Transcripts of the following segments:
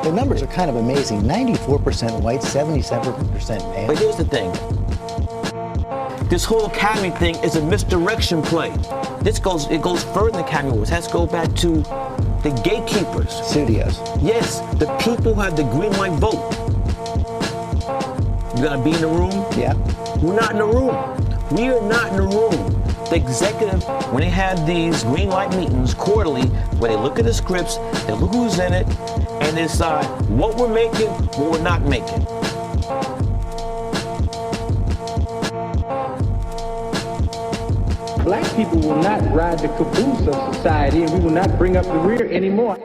The numbers are kind of amazing. 94% white, 77% male. But here's the thing. This whole Academy thing is a misdirection play. It goes further than Academy Awards. It has to go back to the gatekeepers. Studios. Yes, the people who have the green light vote. You gotta be in the room? Yeah. We're not in the room. We are not in the room. The executive, when they have these green light meetings quarterly, where they look at the scripts, they look who's in it, and they decide what we're making, what we're not making. Black people will not ride the caboose of society, and we will not bring up the rear anymore.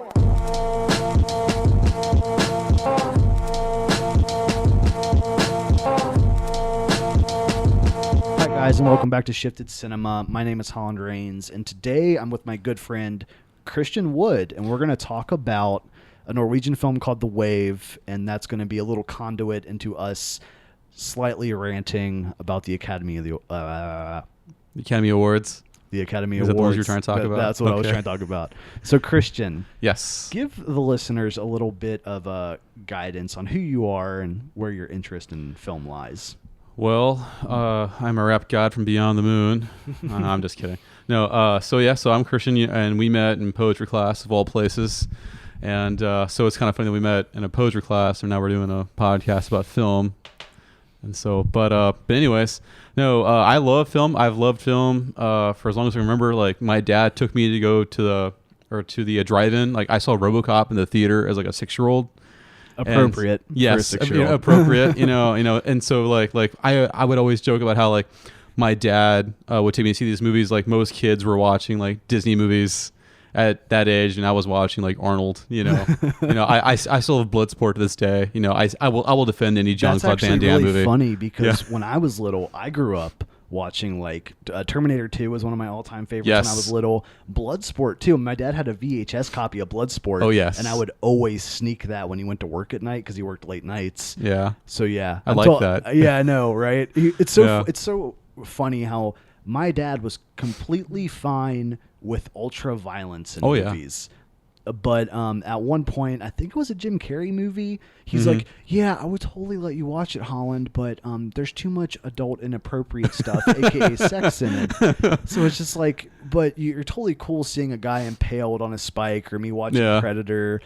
Hi guys, and welcome back to Shifted Cinema. My name is Holland Rains, and today I'm with my good friend Christian Wood, and we're going to talk about a Norwegian film called The Wave, and that's going to be a little conduit into us slightly ranting about the Academy of the Academy Awards. The Academy Is Awards. that the ones you're trying to talk about? That's what I was trying to talk about. So, Christian, Yes. give the listeners a little bit of guidance on who you are and where your interest in film lies. Well, I'm a rap god from beyond the moon. I'm just kidding. No, so I'm Christian, and we met in poetry class of all places. And so it's kind of funny that we met in a poetry class, and now we're doing a podcast about film. And so, but anyways, no, I love film. I've loved film for as long as I remember. Like, my dad took me to go to the drive-in. Like, I saw RoboCop in the theater as like a 6-year-old. Appropriate. And, yes, for a 6-year-old. appropriate. you know, and so like I would always joke about how like my dad would take me to see these movies. Like, most kids were watching like Disney movies at that age, and I was watching like Arnold. I still have Bloodsport to this day. I will defend any Jean-Claude Van Damme movie. That's actually really funny because when I was little, I grew up watching like Terminator 2 was one of my all-time favorites when I was little. Bloodsport too. My dad had a VHS copy of Bloodsport. Oh yes, and I would always sneak that when he went to work at night because he worked late nights. Yeah. So yeah, I like that. Yeah, I know, right? It's so funny how my dad was completely fine with ultra violence in movies. But at one point, I think it was a Jim Carrey movie, he's like, yeah, I would totally let you watch it, Holland, but there's too much adult inappropriate stuff, aka sex in it. So it's just like, but you're totally cool seeing a guy impaled on a spike, or me watching Predator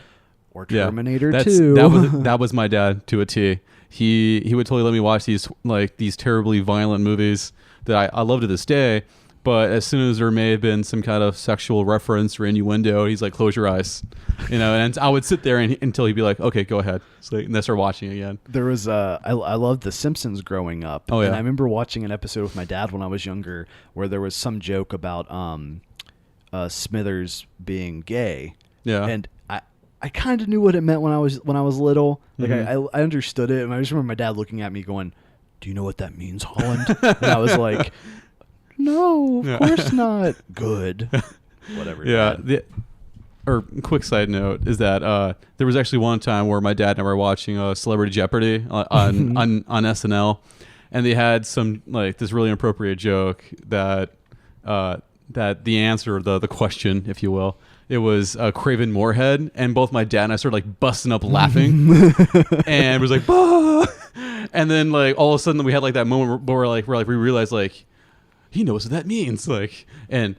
or Terminator 2. That was my dad to a T. He would totally let me watch these terribly violent movies that I love to this day. But as soon as there may have been some kind of sexual reference or innuendo, he's like, close your eyes. And I would sit there until he'd be like, okay, go ahead. So, and then start watching again. There was, I loved The Simpsons growing up. Oh, yeah. And I remember watching an episode with my dad when I was younger where there was some joke about Smithers being gay. Yeah. And I kind of knew what it meant when I was little. Like, I understood it. And I just remember my dad looking at me going, do you know what that means, Holland? And I was like, no, of course not. Good. Whatever. Yeah. Quick side note is that there was actually one time where my dad and I were watching Celebrity Jeopardy on SNL, and they had some like this really inappropriate joke that the answer, the question, if you will, it was Craven Moorhead, and both my dad and I started like busting up laughing, and it was like, bah! And then like all of a sudden we had like that moment where we realized like, he knows what that means, like, and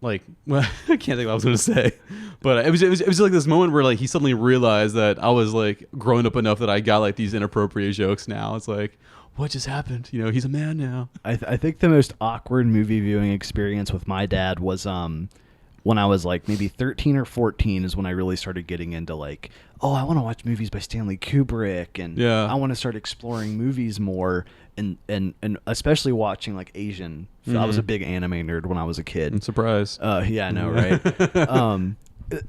like, well, I can't think what I was gonna say, but it was like this moment where like he suddenly realized that I was like grown up enough that I got like these inappropriate jokes now. It's like, what just happened? He's a man now. I think the most awkward movie viewing experience with my dad was when I was like maybe 13 or 14 is when I really started getting into like, oh, I want to watch movies by Stanley Kubrick, and I want to start exploring movies more, and especially watching like Asian. I was a big anime nerd when I was a kid. I'm surprised. Yeah, I know, right?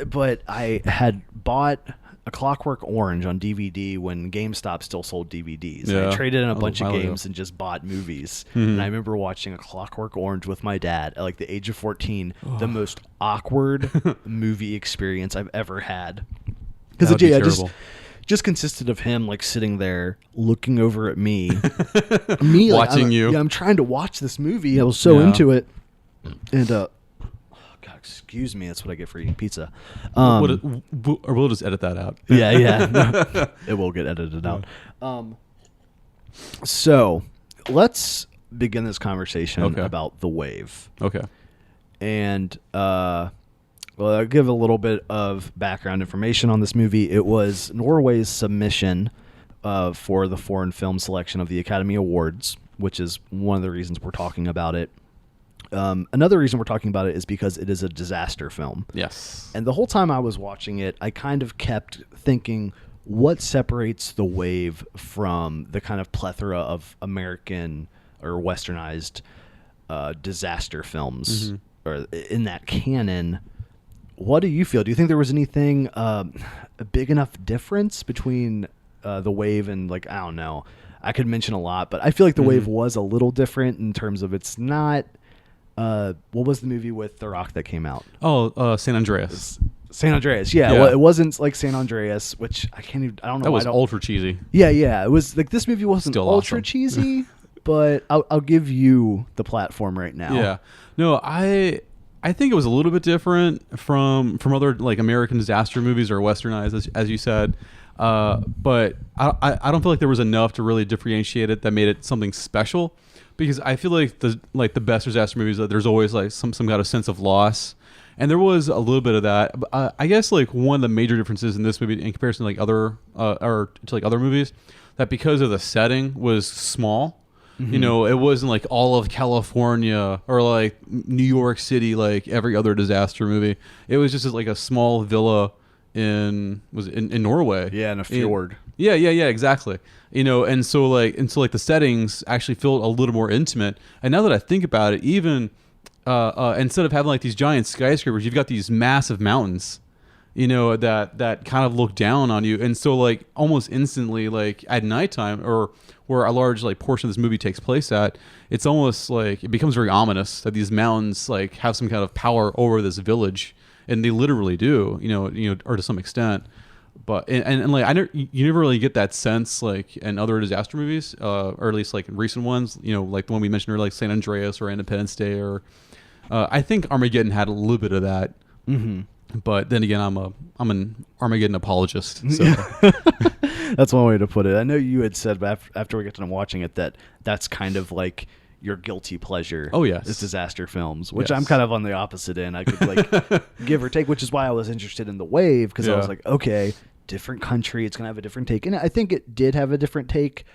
But I had bought A Clockwork Orange on DVD when GameStop still sold DVDs. Yeah. I traded in a bunch of games and just bought movies. And I remember watching A Clockwork Orange with my dad at like the age of 14, the most awkward movie experience I've ever had. Because it just consisted of him like sitting there looking over at me, watching you. Yeah, I'm trying to watch this movie. I was so into it, and God, excuse me. That's what I get for eating pizza. Or we'll just edit that out. Yeah. It will get edited out. So let's begin this conversation about The Wave. Okay. And well, I'll give a little bit of background information on this movie. It was Norway's submission for the foreign film selection of the Academy Awards, which is one of the reasons we're talking about it. Another reason we're talking about it is because it is a disaster film. Yes. And the whole time I was watching it, I kind of kept thinking, what separates The Wave from the kind of plethora of American or westernized disaster films or in that canon? What do you feel? Do you think there was anything a big enough difference between The Wave and, like, I don't know, I could mention a lot, but I feel like The Wave was a little different in terms of it's not what was the movie with The Rock that came out? San Andreas. San Andreas, yeah. Well, it wasn't like San Andreas, which I can't even, I don't know. That was ultra cheesy. Yeah. It was like, this movie wasn't Still ultra awesome. cheesy, but I'll give you the platform right now. Yeah. No, I think it was a little bit different from other, like, American disaster movies or westernized, as you said. But I don't feel like there was enough to really differentiate it that made it something special, because I feel like the best disaster movies, there's always like some kind of sense of loss, and there was a little bit of that. I guess like one of the major differences in this movie in comparison to like other movies, that because of the setting was small. You know, it wasn't like all of California or like New York City, like every other disaster movie. It was just like a small villa in Norway. Yeah, in a fjord. Yeah, exactly. You know, and so the settings actually feel a little more intimate. And now that I think about it, even instead of having like these giant skyscrapers, you've got these massive mountains, you know, that kind of look down on you. And so like almost instantly, like at nighttime, or where a large like portion of this movie takes place at, it's almost like it becomes very ominous that these mountains like have some kind of power over this village, and they literally do, you know, or to some extent. But and like you never really get that sense like in other disaster movies, or at least like in recent ones, you know, like the one we mentioned earlier, like San Andreas or Independence Day, or I think Armageddon had a little bit of that. But then again, I'm an Armageddon apologist. So. That's one way to put it. I know you had said after we get to watching it that's kind of like your guilty pleasure. Oh, yes. Is disaster films, which I'm kind of on the opposite end. I could like give or take, which is why I was interested in The Wave, because I was like, okay, different country, it's gonna have a different take, and I think it did have a different take.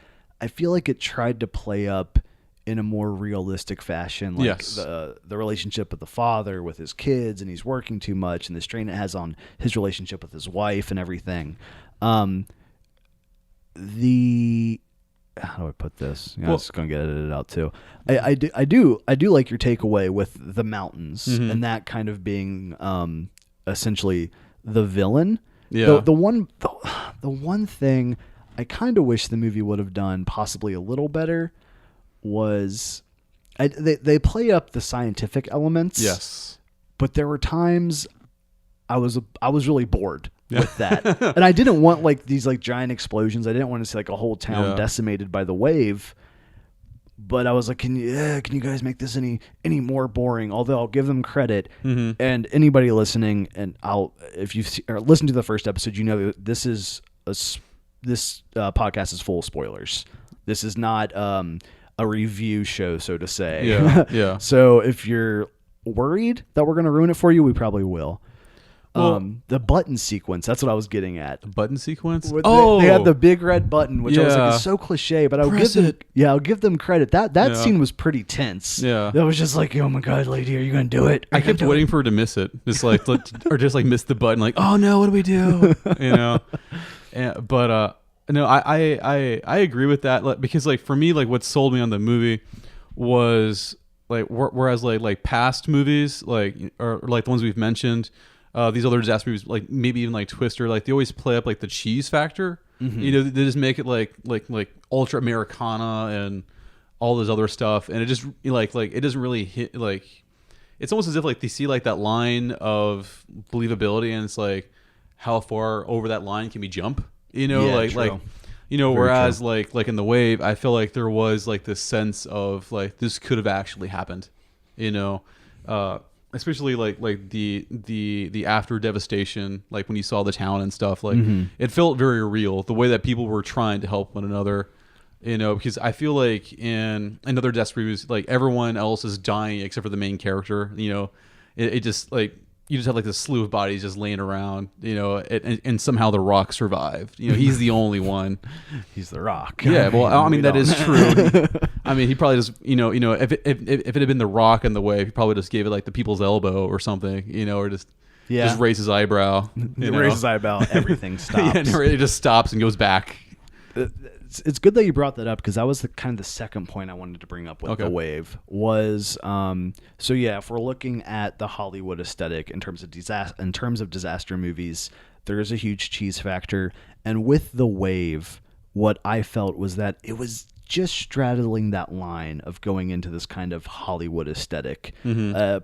I feel like it tried to play up in a more realistic fashion, like the relationship with the father with his kids, and he's working too much, and the strain it has on his relationship with his wife and everything. How do I put this? You know, it's going to get edited out too. I do like your takeaway with the mountains and that kind of being essentially the villain. Yeah. The one thing I kind of wish the movie would have done possibly a little better was they play up the scientific elements. Yes. But there were times I was really bored with that. And I didn't want like these like giant explosions. I didn't want to see like a whole town decimated by the wave. But I was like, can you guys make this any more boring? Although I'll give them credit. And anybody listening, and if you've listened to the first episode, you know that this podcast is full of spoilers. This is not a review show, so to say. Yeah. So if you're worried that we're going to ruin it for you, we probably will. The button sequence, that's what I was getting at. The button sequence? They had the big red button, which I was like, it's so cliche, but I'll give them credit. That scene was pretty tense. Yeah. That was just like, oh my God, lady, are you going to do it? I kept waiting for her to miss it. Just like, or just like miss the button, like, oh no, what do we do? You know? But no, I agree with that, because like for me, like what sold me on the movie was like, whereas like past movies, like, or like the ones we've mentioned, these other disaster movies, like maybe even like Twister, like they always play up like the cheese factor. You know, they just make it like ultra Americana and all this other stuff, and it just like it doesn't really hit. Like it's almost as if like they see like that line of believability, and it's like how far over that line can we jump? You know, like you know, whereas like in The Wave, I feel like there was like this sense of like this could have actually happened. You know. especially like the after devastation, like when you saw the town and stuff, like it felt very real. The way that people were trying to help one another, you know, because I feel like in other death movies, like everyone else is dying except for the main character. You know, it just like you just have like this slew of bodies just laying around, you know, and somehow the Rock survived. You know, he's the only one. He's the Rock. Yeah, well, I mean that is true. I mean, he probably just, you know, if it had been the Rock in the way, he probably just gave it like the people's elbow or something, you know, or just raise his eyebrow. Raise his eyebrow, everything stops. Yeah, and it just stops and goes back. It's good that you brought that up because that was the second point I wanted to bring up with The Wave was so yeah, if we're looking at the Hollywood aesthetic in terms of disaster movies, there is a huge cheese factor, and with The Wave, what I felt was that it was just straddling that line of going into this kind of Hollywood aesthetic,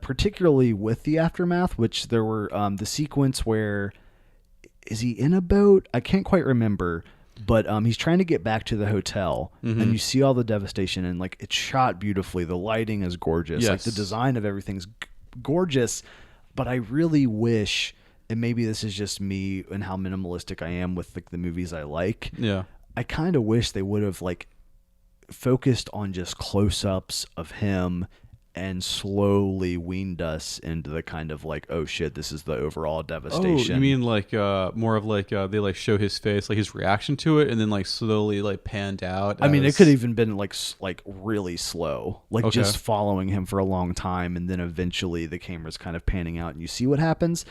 particularly with the aftermath, which there were the sequence where is he in a boat? I can't quite remember. But he's trying to get back to the hotel, and you see all the devastation, and like it's shot beautifully. The lighting is gorgeous. Yes. Like the design of everything's gorgeous. But I really wish, and maybe this is just me and how minimalistic I am with like the movies I like. Yeah, I kind of wish they would have like focused on just close-ups of him and slowly weaned us into the kind of like, oh shit, this is the overall devastation. Oh, you mean like more of like they like show his face, like his reaction to it, and then like slowly like panned out. I mean, it could even been like really slow, like just following him for a long time, and then eventually the camera's kind of panning out, and you see what happens.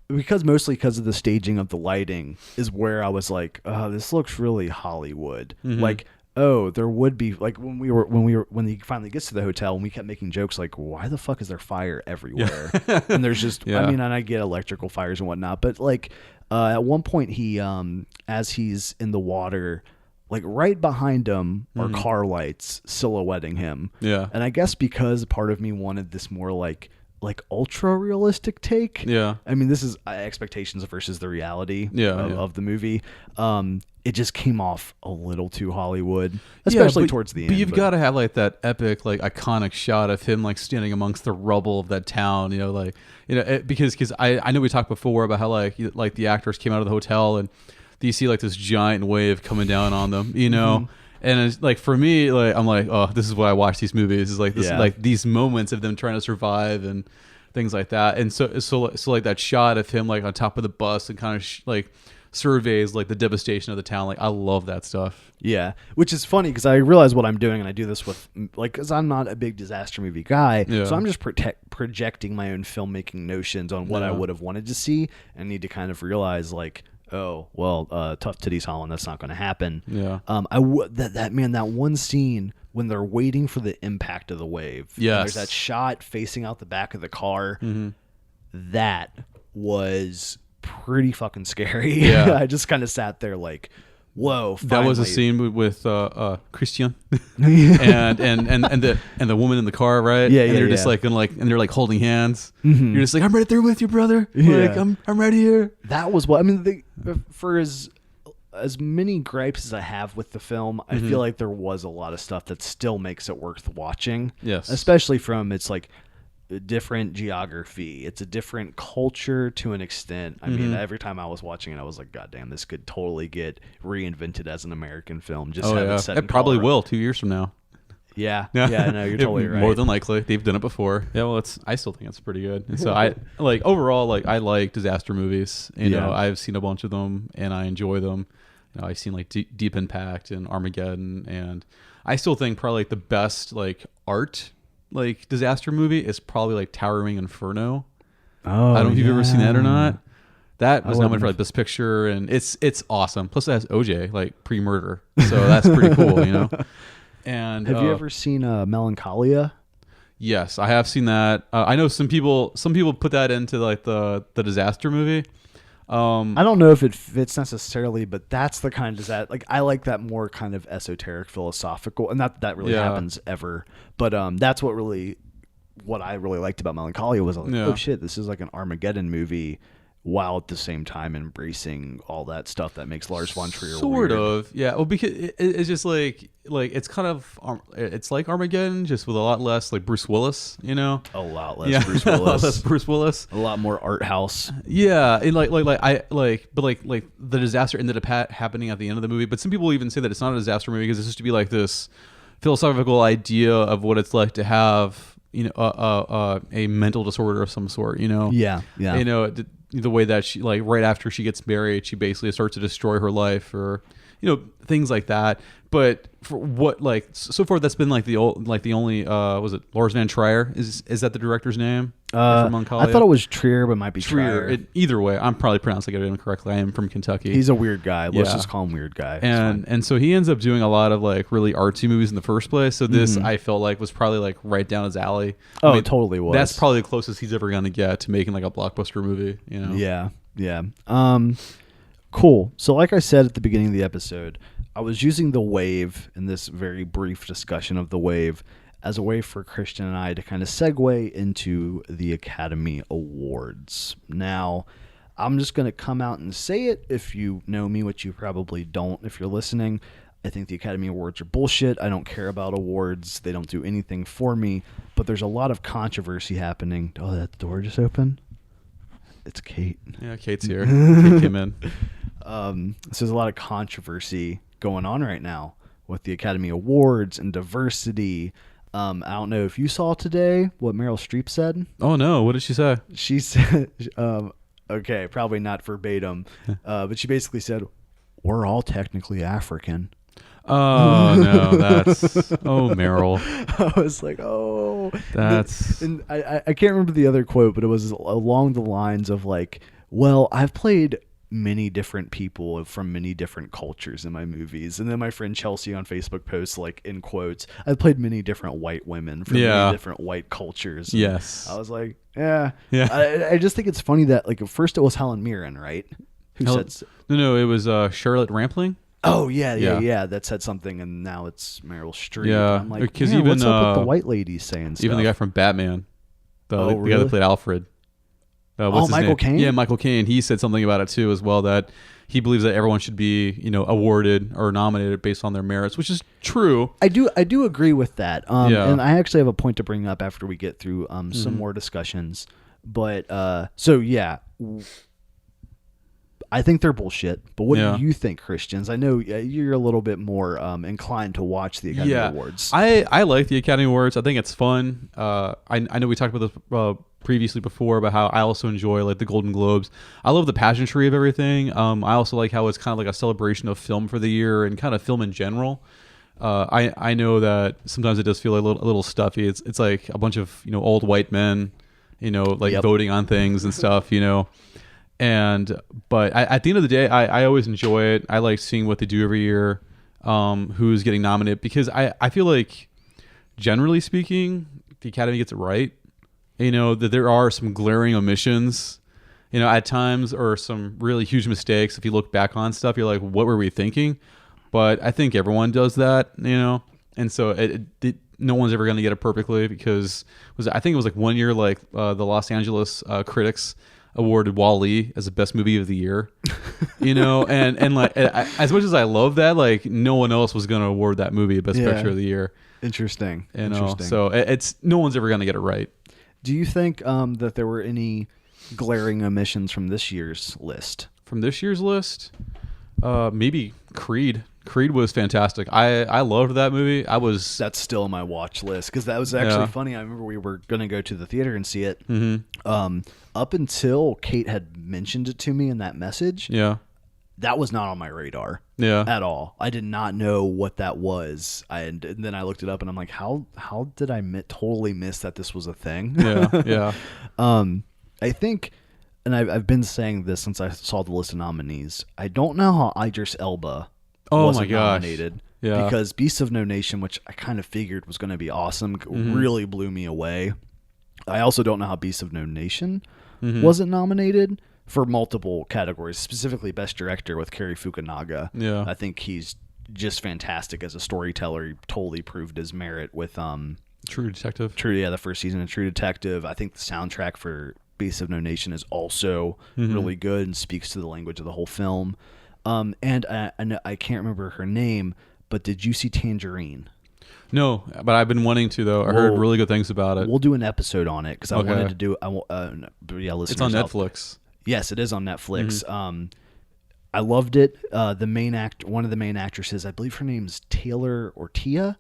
Mostly because of the staging of the lighting is where I was like, oh, this looks really Hollywood. Like, oh, there would be like when he finally gets to the hotel, and we kept making jokes like, why the fuck is there fire everywhere? And there's just, I mean, and I get electrical fires and whatnot, but like at one point he, as he's in the water, like right behind him are car lights silhouetting him. Yeah. And I guess because part of me wanted this more like ultra realistic take. Yeah. I mean, this is expectations versus the reality of the movie. It just came off a little too Hollywood, especially towards the end. But you've got to have like that epic, like iconic shot of him like standing amongst the rubble of that town, you know, like, you know, because I know we talked before about how like the actors came out of the hotel and you see like this giant wave coming down on them, you know. And it's like for me, like I'm like, oh, this is why I watch these movies. Is like this, like these moments of them trying to survive and things like that. And so like that shot of him like on top of the bus and kind of like surveys like the devastation of the town. Like I love that stuff. Yeah, which is funny because I realize what I'm doing, and I do this with like because I'm not a big disaster movie guy, so I'm just projecting my own filmmaking notions on what I would have wanted to see, and need to kind of realize like, oh well, Tough Titties Holland, that's not going to happen. Yeah. That one scene when they're waiting for the impact of the wave. Yeah. There's that shot facing out the back of the car. That was pretty fucking scary. Yeah. I just kind of sat there like, whoa. Finally. That was a scene with Christian and the woman in the car, right? Yeah, and they're just like and they're like holding hands. You're just like, I'm right there with you, brother. Like I'm right here. That was what I mean. For as many gripes as I have with the film, I feel like there was a lot of stuff that still makes it worth watching. Yes, especially from its like different geography. It's a different culture to an extent. I mean, every time I was watching it, I was like, God damn, this could totally get reinvented as an American film. Just have it set in probably Colorado. Will 2 years from now. Yeah. No, you're totally right. More than likely, they've done it before. Yeah, well, I still think it's pretty good. And so I like overall, like I like disaster movies. You know, I've seen a bunch of them and I enjoy them. You know, I've seen like Deep Impact and Armageddon, and I still think probably like the best like art like disaster movie is probably like Towering Inferno. Oh, I don't know if you've ever seen that or not. That was nominated for like Best Picture, and it's awesome. Plus, it has OJ like pre-murder, so that's pretty cool, you know. And have you ever seen Melancholia? Yes, I have seen that. I know some people put that into like the disaster movie. I don't know if it fits necessarily, but that's the kind of disaster. Like I like that more kind of esoteric, philosophical, and not that really happens ever. But that's what I really liked about Melancholia was like, oh shit, this is like an Armageddon movie, while at the same time embracing all that stuff that makes Lars von Trier sort of. Yeah, well, because it's just like it's kind of it's like Armageddon, just with a lot less like Bruce Willis, you know. A lot less Bruce Willis. A lot less Bruce Willis. A lot more art house. Yeah, and like the disaster ended up happening at the end of the movie. But some people even say that it's not a disaster movie because it's supposed to be like this philosophical idea of what it's like to have, you know, a mental disorder of some sort, you know. Yeah. You know, the way that she, like, right after she gets married, she basically starts to destroy her life, or, you know, things like that. But for what, like, so far that's been like the only was it Lars Van Trier? Is that the director's name? From I thought it was Trier, but it might be Trier. Either way, I'm probably pronouncing it incorrectly. I am from Kentucky. He's a weird guy. Let's just call him weird guy. And so he ends up doing a lot of like really artsy movies in the first place. So this I felt like was probably like right down his alley. Oh, it totally was. That's probably the closest he's ever gonna get to making like a blockbuster movie. You know? Yeah. Cool. So like I said at the beginning of the episode, I was using The Wave in this very brief discussion of The Wave as a way for Christian and I to kind of segue into the Academy Awards. Now, I'm just going to come out and say it. If you know me, which you probably don't if you're listening, I think the Academy Awards are bullshit. I don't care about awards. They don't do anything for me. But there's a lot of controversy happening. Oh, that door just opened? It's Kate. Yeah, Kate's here. Kate came in. So there's a lot of controversy going on right now with the Academy Awards and diversity. I don't know if you saw today what Meryl Streep said. Oh no, what did she say? She said, okay, probably not verbatim, but she basically said, "We're all technically African." Oh no, that's Meryl. I was like, oh, that's. And I can't remember the other quote, but it was along the lines of like, well, I've played many different people from many different cultures in my movies, and then my friend Chelsea on Facebook posts like in quotes, I've played many different white women from many different white cultures. And yes, I was like, yeah. I just think it's funny that like at first it was Helen Mirren, right? Who said no, it was Charlotte Rampling. Oh yeah, that said something, and now it's Meryl Streep. Yeah, I'm like, because even what's up with the white ladies saying stuff? Even the guy from Batman, the really? guy that played Alfred. What's his Michael name? Caine? Yeah, Michael Caine. He said something about it too, as well, that he believes that everyone should be, you know, awarded or nominated based on their merits, which is true. I do agree with that. And I actually have a point to bring up after we get through some more discussions. But so yeah, I think they're bullshit. But what do you think, Christians? I know you're a little bit more inclined to watch the Academy Awards. I like the Academy Awards. I think it's fun. I know we talked about this previously before about how I also enjoy like the Golden Globes. I love the pageantry of everything. I also like how it's kind of like a celebration of film for the year and kind of film in general. I know that sometimes it does feel a little stuffy. It's like a bunch of, you know, old white men, you know, like voting on things and stuff, you know. But at the end of the day, I always enjoy it. I like seeing what they do every year, who's getting nominated, because I feel like, generally speaking, the Academy gets it right. You know, that there are some glaring omissions, you know, at times, or some really huge mistakes. If you look back on stuff, you're like, what were we thinking? But I think everyone does that, you know, and so no one's ever going to get it perfectly, because I think it was like one year, like the Los Angeles critics awarded Wall-E as the best movie of the year, you know, and like as much as I love that, like no one else was going to award that movie best picture of the year. Interesting. You know, so it's no one's ever going to get it right. Do you think that there were any glaring omissions from this year's list? From this year's list, maybe Creed. Creed was fantastic. I loved that movie. That's still on my watch list, because that was actually funny. I remember we were going to go to the theater and see it. Mm-hmm. Up until Kate had mentioned it to me in that message. Yeah. That was not on my radar. Yeah. At all. I did not know what that was. And then I looked it up and I'm like, how did I totally miss that this was a thing? Yeah. I think, and I've been saying this since I saw the list of nominees, I don't know how Idris Elba wasn't nominated. Yeah. Because Beasts of No Nation, which I kind of figured was going to be awesome, really blew me away. I also don't know how Beasts of No Nation wasn't nominated for multiple categories, specifically Best Director with Cary Fukunaga. Yeah. I think he's just fantastic as a storyteller. He totally proved his merit with True Detective. The first season of True Detective. I think the soundtrack for Beasts of No Nation is also really good and speaks to the language of the whole film. And I can't remember her name, but did you see Tangerine? No, but I've been wanting to though. I heard really good things about it. We'll do an episode on it because I wanted to do. Listeners, it's on Netflix. Yes, it is on Netflix. I loved it. One of the main actresses, I believe her name's Taylor Ortia.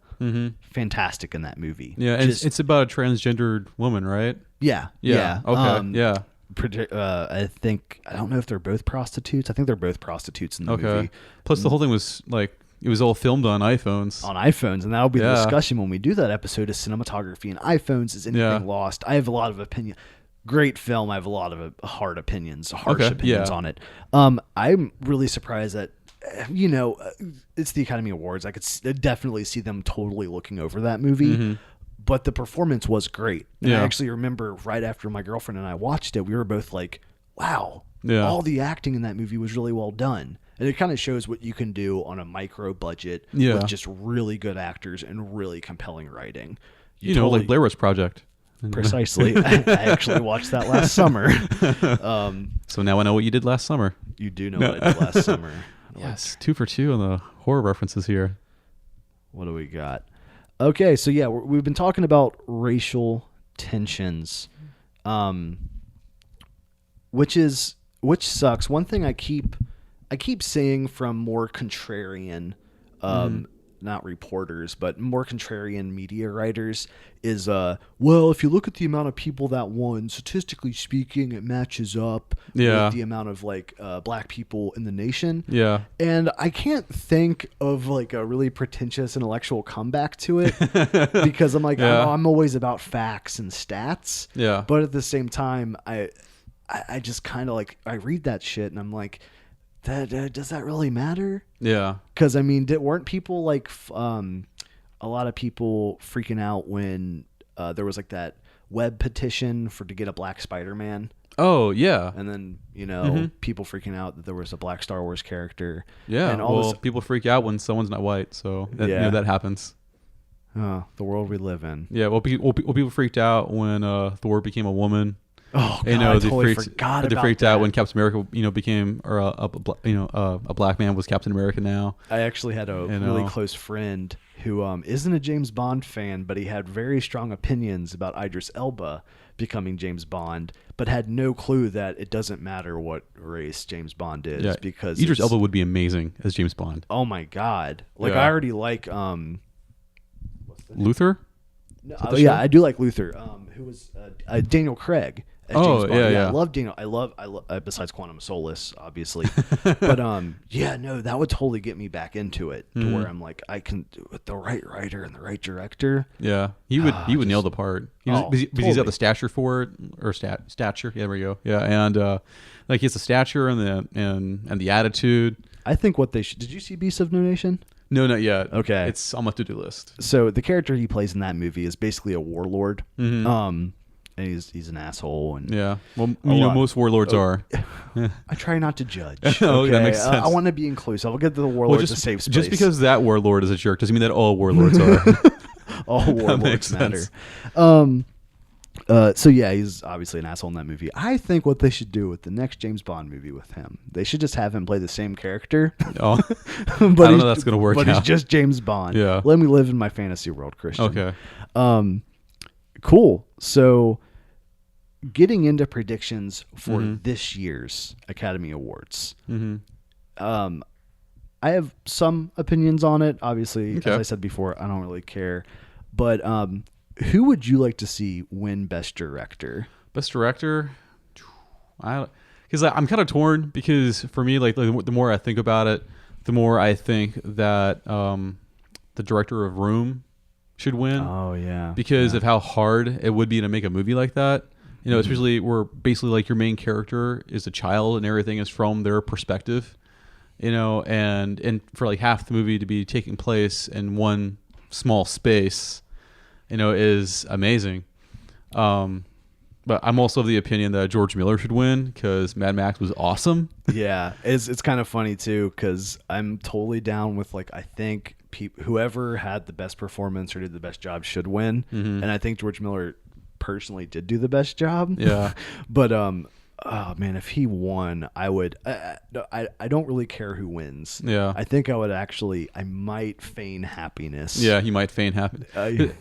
Fantastic in that movie. Yeah, and it's about a transgendered woman, right? Yeah. Okay. Yeah. I don't know if they're both prostitutes. I think they're both prostitutes in the movie. Plus, the whole thing was like it was all filmed on iPhones. And that'll be the discussion when we do that episode. Is cinematography and iPhones, is anything lost? I have a lot of opinion. Great film. I have a lot of harsh opinions on it. I'm really surprised that it's the Academy Awards. I could definitely see them totally looking over that movie. But the performance was great. And I actually remember right after my girlfriend and I watched it, we were both like, wow, all the acting in that movie was really well done. And it kind of shows what you can do on a micro budget with just really good actors and really compelling writing. Like Blair Witch Project. Precisely. I actually watched that last summer. So now I know what you did last summer. You do know what I did last summer. Yes, 2 for 2 on the horror references here. What do we got? Okay, so we've been talking about racial tensions, which sucks. One thing I keep seeing from more contrarian, not reporters, but more contrarian media writers is, well, if you look at the amount of people that won, statistically speaking, it matches up with the amount of black people in the nation. Yeah. And I can't think of a really pretentious intellectual comeback to it because I'm like, I'm always about facts and stats. Yeah. But at the same time, I just kind of I read that shit and I'm like, does that really matter? Yeah. Because weren't people a lot of people freaking out when there was that web petition to get a black Spider-Man? Oh yeah. And then people freaking out that there was a black Star Wars character. Yeah. And people freak out when someone's not white, so that happens. The world we live in. Yeah. Well, people freaked out when Thor became a woman. Oh, God, I totally forgot about they freaked out when Captain America, became a black man was Captain America now. I actually had a really close friend who isn't a James Bond fan, but he had very strong opinions about Idris Elba becoming James Bond, but had no clue that it doesn't matter what race James Bond is because Idris Elba would be amazing as James Bond. Oh my God! I already like Luther. No, I do like Luther. Who was Daniel Craig. James Bond. I love Daniel. I love besides Quantum of Solace, obviously, but that would totally get me back into it to where I'm like, I can with the right writer and the right director. Yeah, he would nail the part. He's got the stature for it, or stature. Yeah, there we go. Yeah, and he has the stature and the attitude. I think what they should. Did you see Beasts of No Nation? No, not yet. Okay, it's on my to-do list. So the character he plays in that movie is basically a warlord. And he's an asshole. And most warlords are. I try not to judge. Okay? That makes sense. I want to be inclusive. I'll get to the warlords a safe space. Just because that warlord is a jerk doesn't mean that all warlords are. All warlords matter. He's obviously an asshole in that movie. I think what they should do with the next James Bond movie with him, they should just have him play the same character. Oh, but I don't know if that's going to work out. But he's just James Bond. Yeah. Let me live in my fantasy world, Christian. Okay. Cool. So getting into predictions for this year's Academy Awards. I have some opinions on it. Obviously, as I said before, I don't really care. But who would you like to see win Best Director? Best Director? Because I'm kind of torn because for me, the more I think about it, the more I think that the director of Room should win. Oh yeah, because of how hard it would be to make a movie like that. Especially where basically your main character is a child and everything is from their perspective. And for half the movie to be taking place in one small space, is amazing. But I'm also of the opinion that George Miller should win because Mad Max was awesome. Yeah, it's kind of funny too because I'm totally down with I think whoever had the best performance or did the best job should win, and I think George Miller personally did do the best job. Yeah, but Oh man, if he won, I would. I don't really care who wins. Yeah. I think I would actually. I might feign happiness. Yeah, he might feign happiness.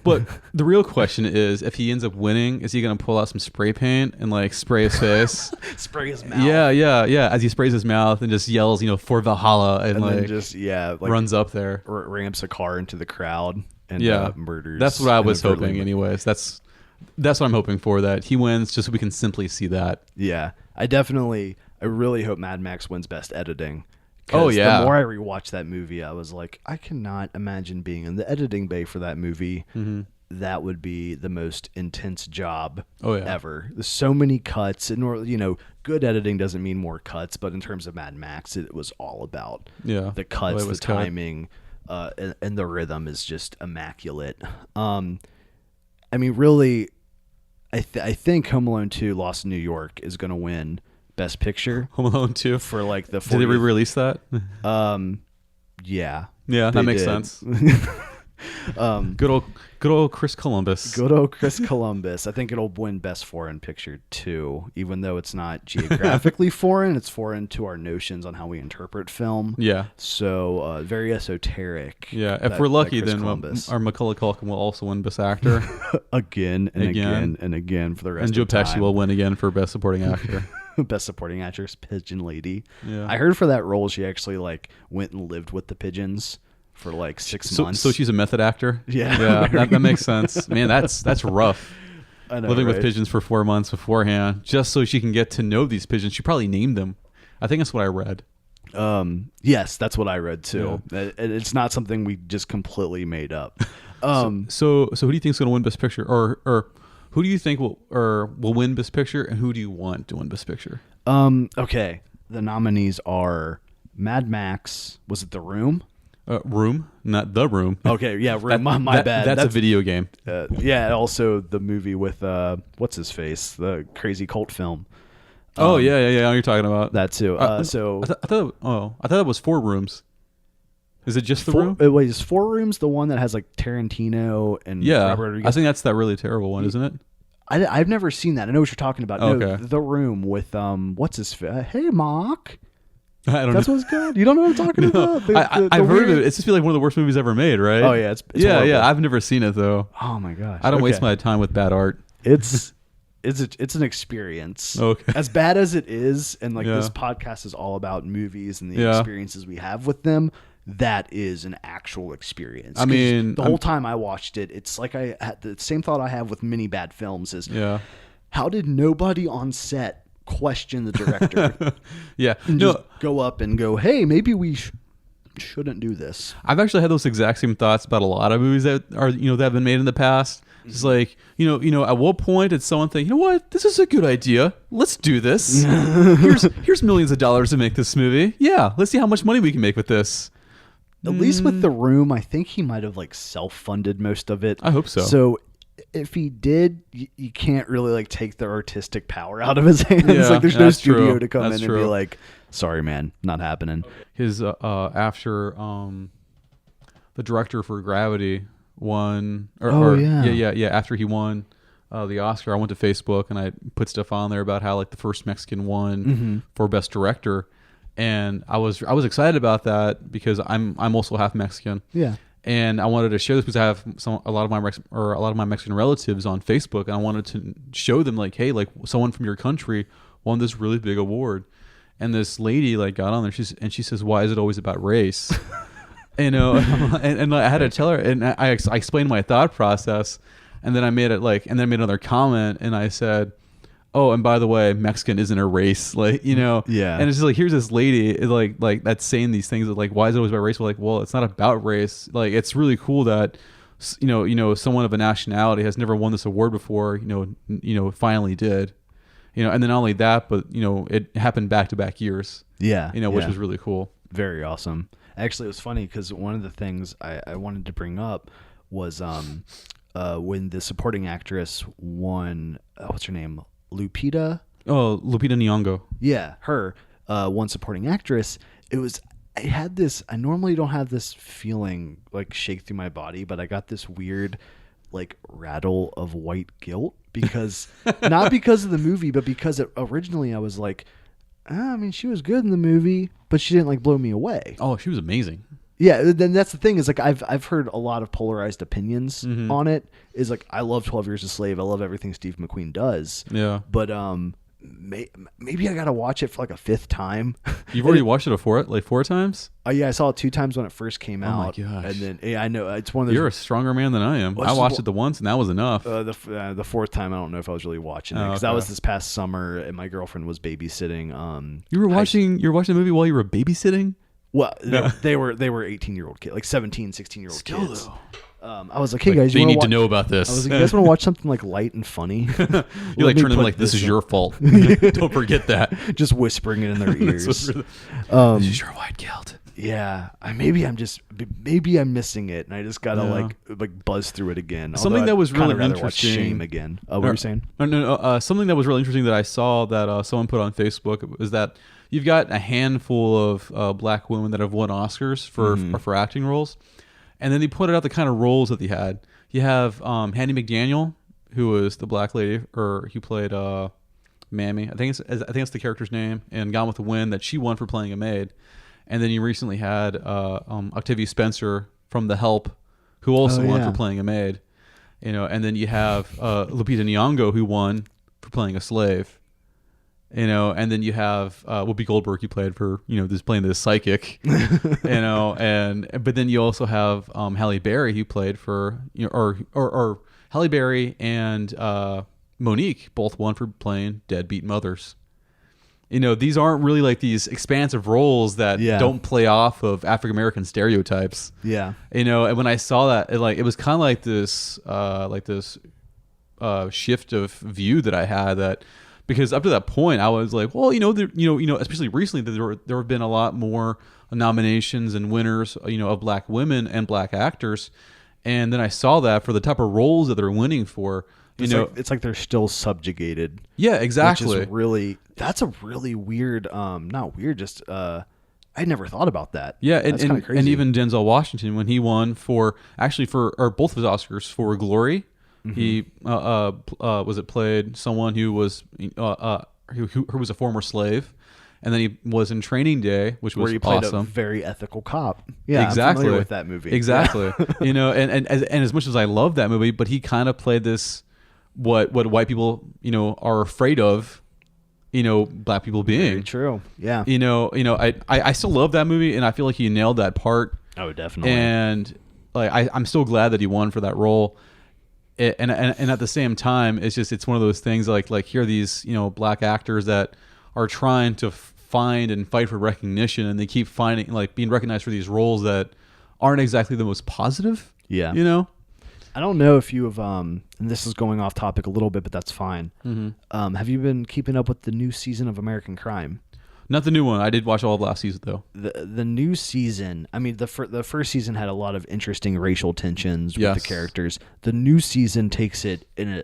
But the real question is, if he ends up winning, is he going to pull out some spray paint and like spray his face? Spray his mouth. Yeah. As he sprays his mouth and just yells, for Valhalla, and like then just like, runs up there, ramps a car into the crowd, and murders. That's what I was hoping, anyways. That's what I'm hoping for, that he wins just so we can simply see that. Yeah. I really hope Mad Max wins Best Editing. Oh, yeah. The more I rewatched that movie, I was like, I cannot imagine being in the editing bay for that movie. Mm-hmm. That would be the most intense job ever. There's so many cuts. And, good editing doesn't mean more cuts, but in terms of Mad Max, it was all about the cuts, the timing, and the rhythm is just immaculate. Really, I think Home Alone 2 Lost in New York is going to win Best Picture. Home Alone 2? For like the 40th. Did they re-release that? Yeah. Yeah, that makes sense. Good old Chris Columbus. Good old Chris Columbus. I think it'll win Best Foreign Picture too, even though it's not geographically foreign. It's foreign to our notions on how we interpret film. Yeah. So very esoteric. Yeah. If we're lucky, then our Macaulay Culkin will also win Best Actor. again and again for the rest of the time. And Joe Pesci will win again for Best Supporting Actor. Best Supporting Actress, Pigeon Lady. Yeah. I heard for that role she actually went and lived with the pigeons for 6 months. So she's a method actor? Yeah. That makes sense. Man, that's rough. I know, living right? with pigeons for 4 months beforehand, just so she can get to know these pigeons. She probably named them. I think that's what I read. Yes, that's what I read too. Yeah. It's not something we just completely made up. So who do you think is going to win Best Picture, or who do you think will win Best Picture, and who do you want to win Best Picture? Okay, the nominees are Mad Max. Was it The Room? Room, not The Room. Okay, yeah, Room. My bad. That's a video game. Yeah, also the movie with what's his face, the crazy cult film. Yeah. You're talking about that too. I thought that was 4 Rooms. Is it just The Room? It was 4 Rooms, the one that has Tarantino and Robert Rodriguez. I think that's that really terrible one, isn't it? I've never seen that. I know what you're talking about. Okay. No, The Room with what's his face? Hey, Mark. I don't That's know. what's good. You don't know what I'm talking about? I've heard of it. It's just like one of the worst movies ever made, right? Oh yeah, it's yeah. horrible. I've never seen it though. Oh my gosh, I don't waste my time with bad art. It's an experience. Okay. As bad as it is, and this podcast is all about movies and the experiences we have with them. That is an actual experience. I mean, the whole time I watched it, it's like I had the same thought I have with many bad films is, how did nobody on set question the director? And just go up and go, hey, maybe we shouldn't do this. I've actually had those exact same thoughts about a lot of movies that are that have been made in the past. It's like at what point did someone think, you know what, this is a good idea, let's do this. here's millions of dollars to make this movie. Yeah, let's see how much money we can make with this. At least with The Room, I think he might have self-funded most of it. I hope so. So if he did, you can't really take the artistic power out of his hands. There's no studio to come in and be like, sorry, man, not happening. His after the director for Gravity won, after he won the Oscar, I went to Facebook and I put stuff on there about how the first Mexican won for Best Director, and I was excited about that because I'm also half Mexican. Yeah. And I wanted to share this because I have a lot of my Mexican relatives on Facebook, and I wanted to show them hey, someone from your country won this really big award. And this lady got on there, she says, why is it always about race? and I had to tell her, and I explained my thought process, and then I made it and then I made another comment, and I said, oh, and by the way, Mexican isn't a race, Yeah. And it's just here's this lady that's saying these things why is it always about race? Well, it's not about race. It's really cool that someone of a nationality has never won this award before. Finally did. And then not only that, but it happened back to back years. Yeah. Which was really cool. Very awesome. Actually, it was funny because one of the things I wanted to bring up was when the supporting actress won. What's her name? Lupita Nyong'o. Yeah, her one supporting actress. I normally don't have this feeling shake through my body, but I got this weird like rattle of white guilt because not because of the movie, but because originally I was like, I mean, she was good in the movie, but she didn't like blow me away. Oh, she was amazing. Yeah, then that's the thing is like I've heard a lot of polarized opinions on it. Is like I love 12 Years a Slave. I love everything Steve McQueen does. Yeah, but maybe I gotta watch it for like a fifth time. You've already watched it four times? Yeah, I saw it 2 times when it first came out. Oh my gosh! And then I know it's one of those. You're a stronger man than I am. I watched it the once, and that was enough. The fourth time, I don't know if I was really watching it because that was this past summer, and my girlfriend was babysitting. You were watching the movie while you were babysitting? Well, they were 18-year-old kids, like 17, 16-year-old kids. I was like, hey guys, they need to know about this. I was like, you guys want to watch something like light and funny? You like turn them like, this is your fault. Don't forget that. Just whispering it in their ears. This is your white guilt. Yeah, maybe I'm missing it, and I just gotta like buzz through it again. Something that was really interesting. Watch Shame again. What were you saying? No. Something that was really interesting that I saw that someone put on Facebook was that you've got a handful of black women that have won Oscars for acting roles, and then they pointed out the kind of roles that they had. You have Handie McDaniel, who was the black lady, or who played Mammy. I think it's the character's name, and Gone with the Wind, that she won for playing a maid. And then you recently had Octavia Spencer from The Help, who also won for playing a maid. And then you have Lupita Nyong'o, who won for playing a slave. And then you have Whoopi Goldberg, who played for playing this psychic. But then you also have Halle Berry, who played for or Halle Berry and Monique both won for playing deadbeat mothers. These aren't really like these expansive roles that don't play off of African American stereotypes. Yeah. And when I saw that, it was kind of like this shift of view that I had, that because up to that point I was like, well, especially recently there have been a lot more nominations and winners, of black women and black actors, and then I saw that for the type of roles that they're winning for. It's like they're still subjugated. Yeah, exactly. Which is that's a really weird, not weird, just I never thought about that. Yeah, that's kind of crazy. And even Denzel Washington, when he won for both of his Oscars for Glory, he played someone who was who was a former slave. And then he was in Training Day, which was where he played awesome. A very ethical cop. Yeah, exactly. I'm familiar with that movie. Exactly. Yeah. And as much as I love that movie, but he kind of played this what white people are afraid of, black people being. Very true. Yeah. I still love that movie, and I feel like he nailed that part. Oh, definitely. And like I'm still glad that he won for that role. And at the same time, it's one of those things like here are these black actors that are trying to find and fight for recognition, and they keep being recognized for these roles that aren't exactly the most positive. Yeah. I don't know if you have, and this is going off topic a little bit, but that's fine. Mm-hmm. Have you been keeping up with the new season of American Crime? Not the new one. I did watch all of last season though. The new season. I mean, the first season had a lot of interesting racial tensions with the characters. The new season takes it in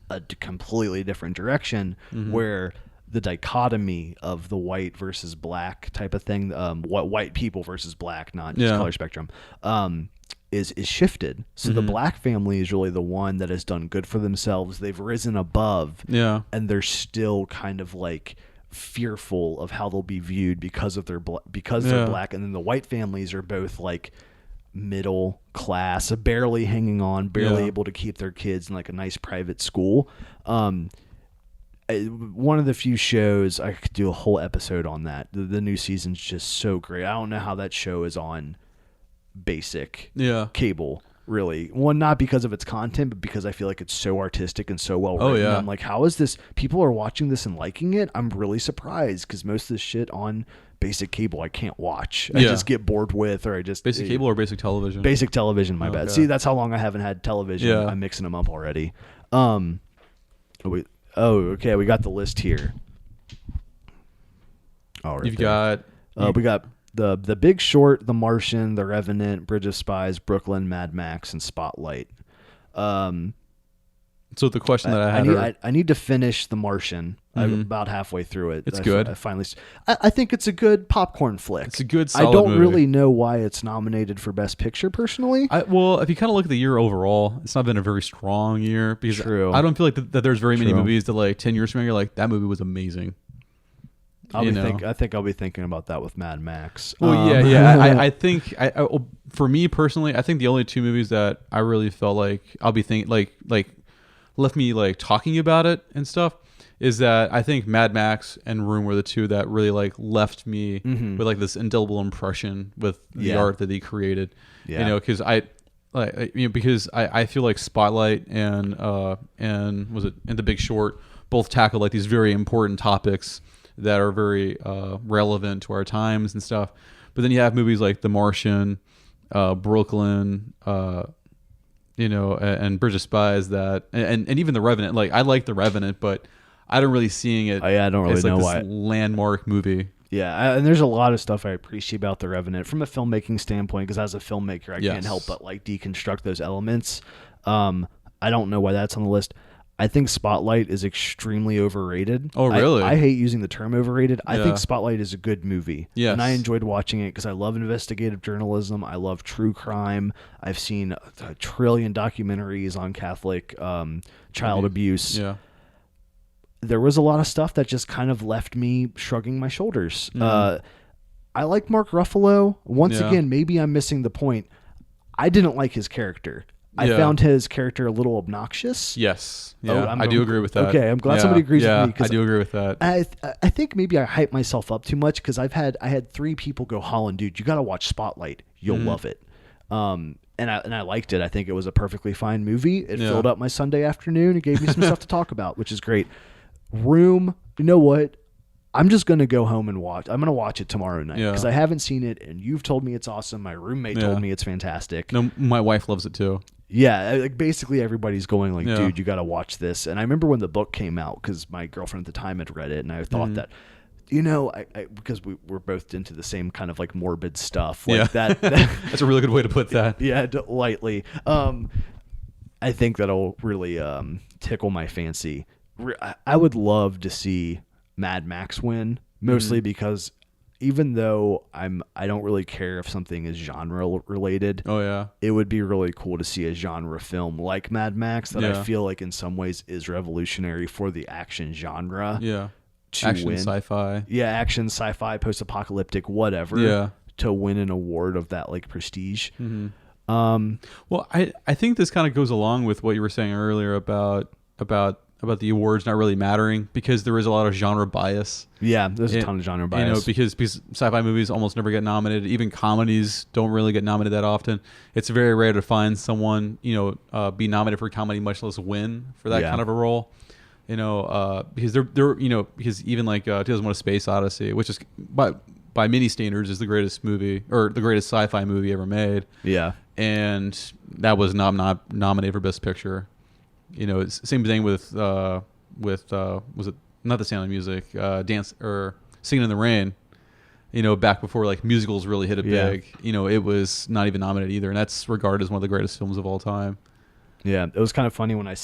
a completely different direction, where the dichotomy of the white versus black type of thing, what white people versus black, not just color spectrum, is shifted. So the black family is really the one that has done good for themselves. They've risen above, and they're still kind of like fearful of how they'll be viewed because they're black. And then the white families are both like middle class, barely hanging on, barely able to keep their kids in like a nice private school. One of the few shows I could do a whole episode on that. The new season's just so great. I don't know how that show is on basic cable, really. One, not because of its content, but because I feel like it's so artistic and so well written. I'm like, how is this? People are watching this and liking it. I'm really surprised because most of this shit on basic cable I can't watch. I just get bored with, or I just basic cable or basic television. Basic television, my bad. See, that's how long I haven't had television. I'm mixing them up already. Okay, we got the list here. All right, we got the Big Short, The Martian, The Revenant, Bridge of Spies, Brooklyn, Mad Max, and Spotlight. So the question that I had, I need to finish The Martian. I'm about halfway through it. It's good. I finally. I think it's a good popcorn flick. It's a good, solid I don't movie. really know why it's nominated for Best Picture personally. Well, if you kind of look at the year overall, it's not been a very strong year because True. I don't feel like that there's very many True. movies that like 10 years from now you're like that movie was amazing. I think I'll be thinking about that with Mad Max. Well, yeah. I think for me personally, I think the only two movies that I really felt like I'll be thinking like left me like talking about it and stuff is that I think Mad Max and Room were the two that really like left me with like this indelible impression with the art that he created. Yeah. You know, because I feel like Spotlight and was it and The Big Short both tackle like these very important topics that are very relevant to our times and stuff. But then you have movies like The Martian, Brooklyn, and Bridge of Spies and even The Revenant. Like I like The Revenant, but I don't really seeing it. I don't really as, like, know this why. landmark movie. Yeah, and there's a lot of stuff I appreciate about The Revenant from a filmmaking standpoint, because as a filmmaker, I can't help but like deconstruct those elements. I don't know why that's on the list. I think Spotlight is extremely overrated. Oh, really? I hate using the term overrated. I think Spotlight is a good movie. Yes. And I enjoyed watching it because I love investigative journalism. I love true crime. I've seen a trillion documentaries on Catholic child abuse. Yeah. There was a lot of stuff that just kind of left me shrugging my shoulders. I like Mark Ruffalo. Once again, maybe I'm missing the point. I didn't like his character. I found his character a little obnoxious. Yes. Yeah, I do agree with that. Okay, I'm glad somebody agrees with me. I do agree with that. I think maybe I hype myself up too much because I had 3 people go, Holland, dude, you got to watch Spotlight. You'll love it. And I liked it. I think it was a perfectly fine movie. It filled up my Sunday afternoon. It gave me some stuff to talk about, which is great. Room, you know what? I'm just going to go home and watch. I'm going to watch it tomorrow night because I haven't seen it, and you've told me it's awesome. My roommate told me it's fantastic. No, my wife loves it too. Yeah, like basically everybody's going like, dude, you got to watch this. And I remember when the book came out because my girlfriend at the time had read it, and I thought that, because we're both into the same kind of like morbid stuff like that. That's a really good way to put that. Yeah, lightly. I think that'll really tickle my fancy. I would love to see Mad Max win, mostly because even though I don't really care if something is genre related. Oh yeah, it would be really cool to see a genre film like Mad Max that I feel like in some ways is revolutionary for the action genre. Yeah, to action, win. sci-fi. Yeah, action, sci-fi, post-apocalyptic, whatever. Yeah, to win an award of that like prestige. Well, I think this kind of goes along with what you were saying earlier about the awards not really mattering because there is a lot of genre bias. Yeah, there's a ton of genre bias. Because sci-fi movies almost never get nominated. Even comedies don't really get nominated that often. It's very rare to find someone, be nominated for a comedy, much less win for that kind of a role. Because because even like 2001: A Space Odyssey, which is by many standards is the greatest movie or the greatest sci-fi movie ever made. Yeah. And that was not nominated for Best Picture. Same thing with was it not The Sound of Music, Dance or Singing in the Rain. Back before like musicals really hit it big. It was not even nominated either, and that's regarded as one of the greatest films of all time. Yeah, it was kind of funny when I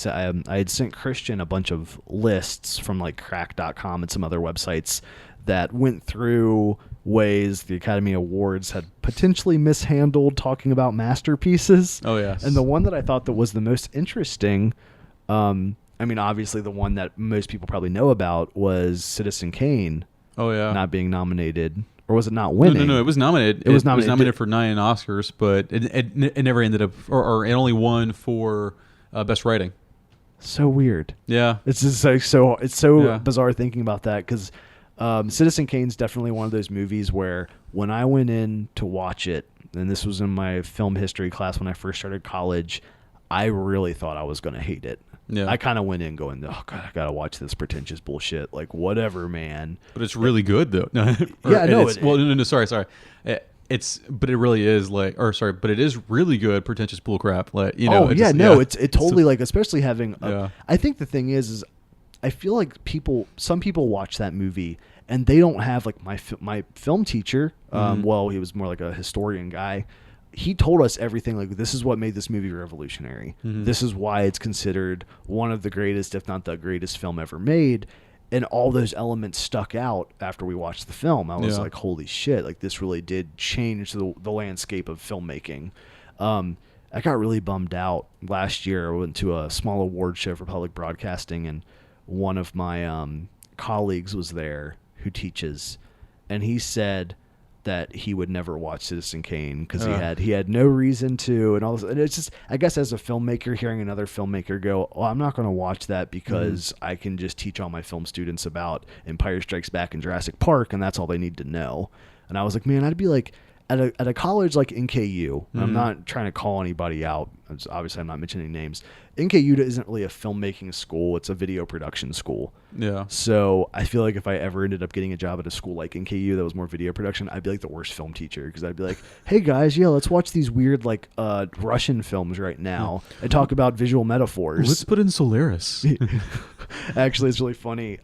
had sent Christian a bunch of lists from like Crack.com and some other websites that went through ways the Academy Awards had potentially mishandled talking about masterpieces. Oh yes. And the one that I thought that was the most interesting, obviously the one that most people probably know about was Citizen Kane. Oh yeah. Not being nominated. Or was it not winning? No, it was nominated. It was nominated for 9 Oscars, but it never ended up, or it only won for Best Writing. So weird. Yeah. It's just like it's so bizarre thinking about that because Citizen Kane's definitely one of those movies where when I went in to watch it, and this was in my film history class when I first started college, I really thought I was going to hate it. Yeah. I kind of went in going, oh God, I got to watch this pretentious bullshit. Like, whatever, man. But it's really good, though. Sorry. But it really is but it is really good, pretentious bullcrap. Like, it totally, like, especially having, I think the thing is I feel like some people watch that movie and they don't have like my film teacher. Well, he was more like a historian guy. He told us everything. Like, this is what made this movie revolutionary. This is why it's considered one of the greatest, if not the greatest film ever made. and all those elements stuck out after we watched the film. I was like, holy shit, like this really did change the landscape of filmmaking. I got really bummed out last year. I went to a small award show for public broadcasting, and one of my colleagues was there who teaches, and he said that he would never watch Citizen Kane because he had no reason to, and all this. And it's just, I guess as a filmmaker, hearing another filmmaker go, "Oh, I'm not going to watch that because I can just teach all my film students about Empire Strikes Back and Jurassic Park, and that's all they need to know." And I was like, man, I'd be like, at a college like NKU, I'm not trying to call anybody out. Obviously, I'm not mentioning names. NKU isn't really a filmmaking school. It's a video production school. Yeah. So I feel like if I ever ended up getting a job at a school like NKU that was more video production, I'd be like the worst film teacher because I'd be like, hey, guys, let's watch these weird like Russian films right now and talk about visual metaphors. Let's put in Solaris. Actually, it's really funny.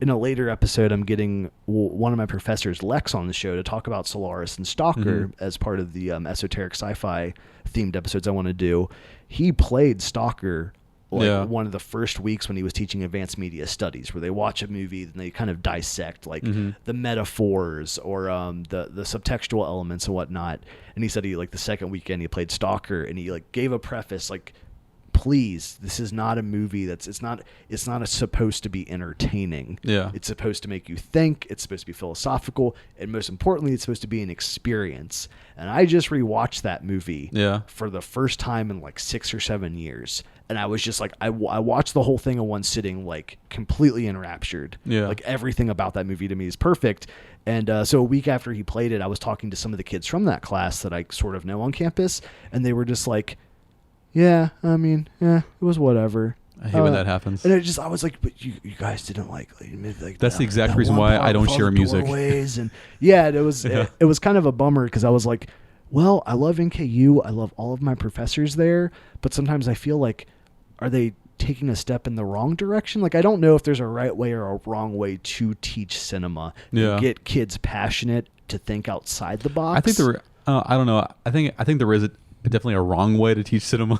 In a later episode, I'm getting one of my professors, Lex, on the show to talk about Solaris and Stalker as part of the esoteric sci-fi themed episodes I want to do. He played Stalker one of the first weeks when he was teaching advanced media studies, where they watch a movie and they kind of dissect like the metaphors or the subtextual elements and whatnot. And he said he like the second weekend he played Stalker, and he like gave a preface like, please, this is not a movie it's not supposed to be entertaining. Yeah. It's supposed to make you think, it's supposed to be philosophical, and most importantly, it's supposed to be an experience. And I just rewatched that movie for the first time in like 6 or 7 years. And I was just like, I watched the whole thing in one sitting, like completely enraptured. Yeah. Like everything about that movie to me is perfect. And so a week after he played it, I was talking to some of the kids from that class that I sort of know on campus, and they were just like, yeah, I mean, it was whatever. I hate when that happens. And I was like, but you guys didn't like that's the exact reason why I don't share music. And it was kind of a bummer because I was like, well, I love NKU. I love all of my professors there. But sometimes I feel like, are they taking a step in the wrong direction? Like, I don't know if there's a right way or a wrong way to teach cinema. Yeah. Get kids passionate to think outside the box. I think I don't know. I think there is definitely a wrong way to teach cinema.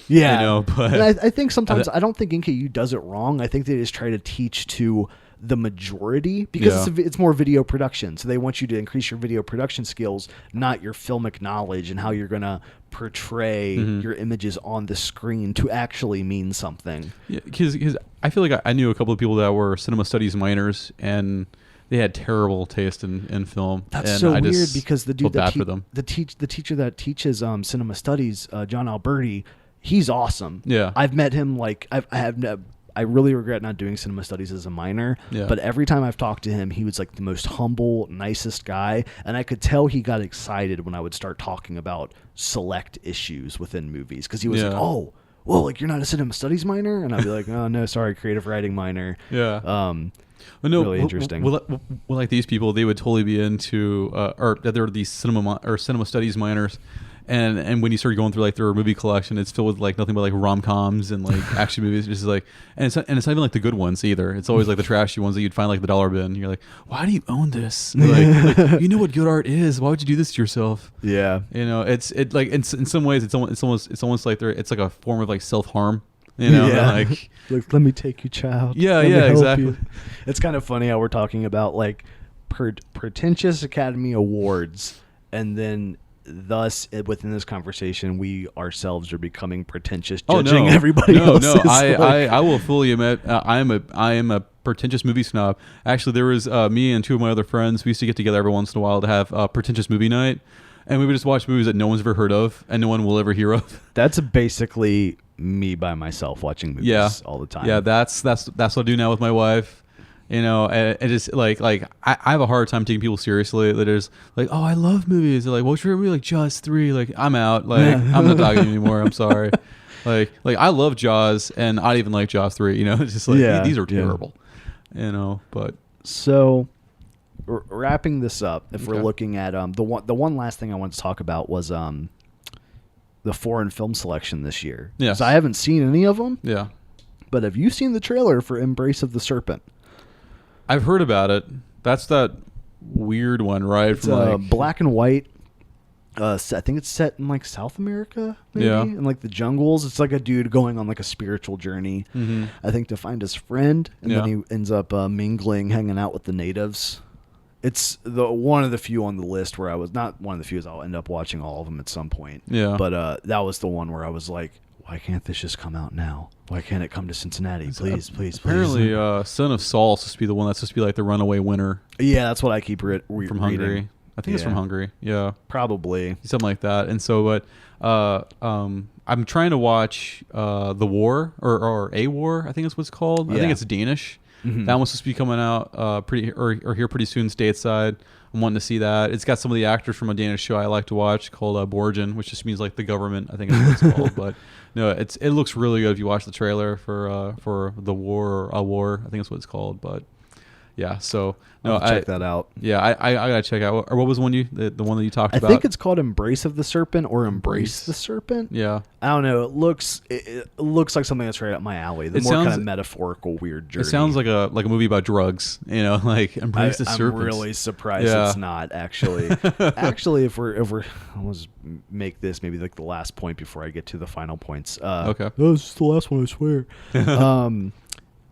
Yeah, but and I think sometimes I don't think NKU does it wrong. I think they just try to teach to the majority because it's more video production. So they want you to increase your video production skills, not your filmic knowledge and how you're going to portray your images on the screen to actually mean something. Yeah, because I feel like I knew a couple of people that were cinema studies minors, and they had terrible taste in film. That's and so weird because the dude the teacher that teaches cinema studies, John Alberti, he's awesome. Yeah, I've met him. Like I really regret not doing cinema studies as a minor. Yeah. But every time I've talked to him, he was like the most humble, nicest guy, and I could tell he got excited when I would start talking about select issues within movies because he was like, "Oh, well, like you're not a cinema studies minor," and I'd be like, "Oh no, sorry, creative writing minor." Yeah. Well, no, really interesting. Well, like these people, they would totally be into, or there were these cinema studies minors, and when you start going through like their movie collection, it's filled with like nothing but like rom-coms and like action movies. Just like, and it's not even like the good ones either. It's always like the trashy ones that you'd find like the dollar bin. You're like, why do you own this? Like you know what good art is. Why would you do this to yourself? Yeah, you know, it's like in some ways it's almost like it's like a form of like self-harm. You know, like let me take you, child. Yeah, exactly. You. It's kind of funny how we're talking about like pretentious Academy Awards, and then thus within this conversation, we ourselves are becoming pretentious, judging everybody else. No, I will fully admit I am a pretentious movie snob. Actually, there was me and two of my other friends. We used to get together every once in a while to have pretentious movie night, and we would just watch movies that no one's ever heard of and no one will ever hear of. That's basically me by myself watching movies all the time. Yeah, that's what I do now with my wife. You know, and just like I have a hard time taking people seriously. That is like, oh, I love movies. They're like, what's your movie? Like Jaws 3. Like, I'm out. Like, I'm not talking anymore. I'm sorry. Like I love Jaws, and I even like Jaws 3. You know, it's just like these are terrible. You know, but so wrapping this up, if we're looking at the one last thing I wanted to talk about was the foreign film selection this year. Yeah, so I haven't seen any of them. Yeah, but have you seen the trailer for Embrace of the Serpent? I've heard about it. That's that weird one, right? It's black and white. I think it's set in like South America, maybe Yeah. in like the jungles. It's like a dude going on like a spiritual journey, I think, to find his friend, and then he ends up mingling, hanging out with the natives. It's the one of the few on the list where I was not one of the few. I'll end up watching all of them at some point. Yeah. But that was the one where I was like, why can't this just come out now? Why can't it come to Cincinnati? Please, please, please. Apparently, Son of Saul is supposed to be the one that's supposed to be like the runaway winner Yeah, that's what I keep reading. from Hungary. I think it's from Hungary. Yeah. Probably. Something like that. And so, but I'm trying to watch The War or A War, I think that's what it's called. I think it's Danish. That one's supposed to be coming out pretty or here pretty soon stateside. I'm wanting to see that. It's got some of the actors from a Danish show I like to watch called Borgen, which just means like the government, I think is what it's called. But no, it looks really good if you watch the trailer for The War or A War, I think that's what it's called. But yeah, so no, I'll check that out. Yeah, I gotta check out. Or what was the one that you talked about? I think it's called Embrace of the Serpent or Embrace the Serpent. Yeah, I don't know. It looks like something that's right up my alley. The more kind of metaphorical weird journey. It sounds like a movie about drugs. You know, like Embrace the Serpent. I'm really surprised it's not actually. Actually, if we're let's make this maybe like the last point before I get to the final points. Okay, oh, this is the last one, I swear.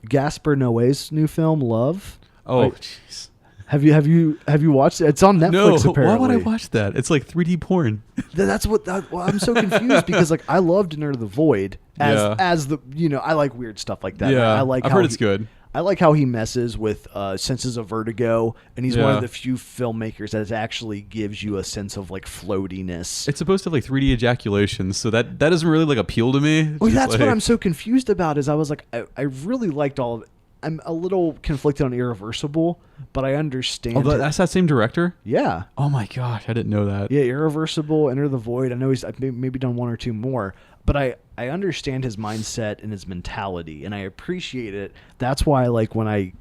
Gaspar Noé's new film, Love. Oh, jeez. Have you watched it? It's on Netflix. No, apparently. why would I watch that? It's like 3D porn. That's what. Well, I'm so confused because like I loved Enter the Void as the I like weird stuff like that. Yeah, I like. I've heard it's good. I like how he messes with senses of vertigo, and he's one of the few filmmakers that actually gives you a sense of like floatiness. It's supposed to have like 3D ejaculations, so that doesn't really like appeal to me. Well, that's what I'm so confused about. Is I was like, I really liked all of it. I'm a little conflicted on Irreversible, but I understand. Oh, that's that same director? Yeah. Oh my gosh, I didn't know that. Yeah, Irreversible, Enter the Void. I know he's maybe done one or two more, but I understand his mindset and his mentality, and I appreciate it. That's why, like, when I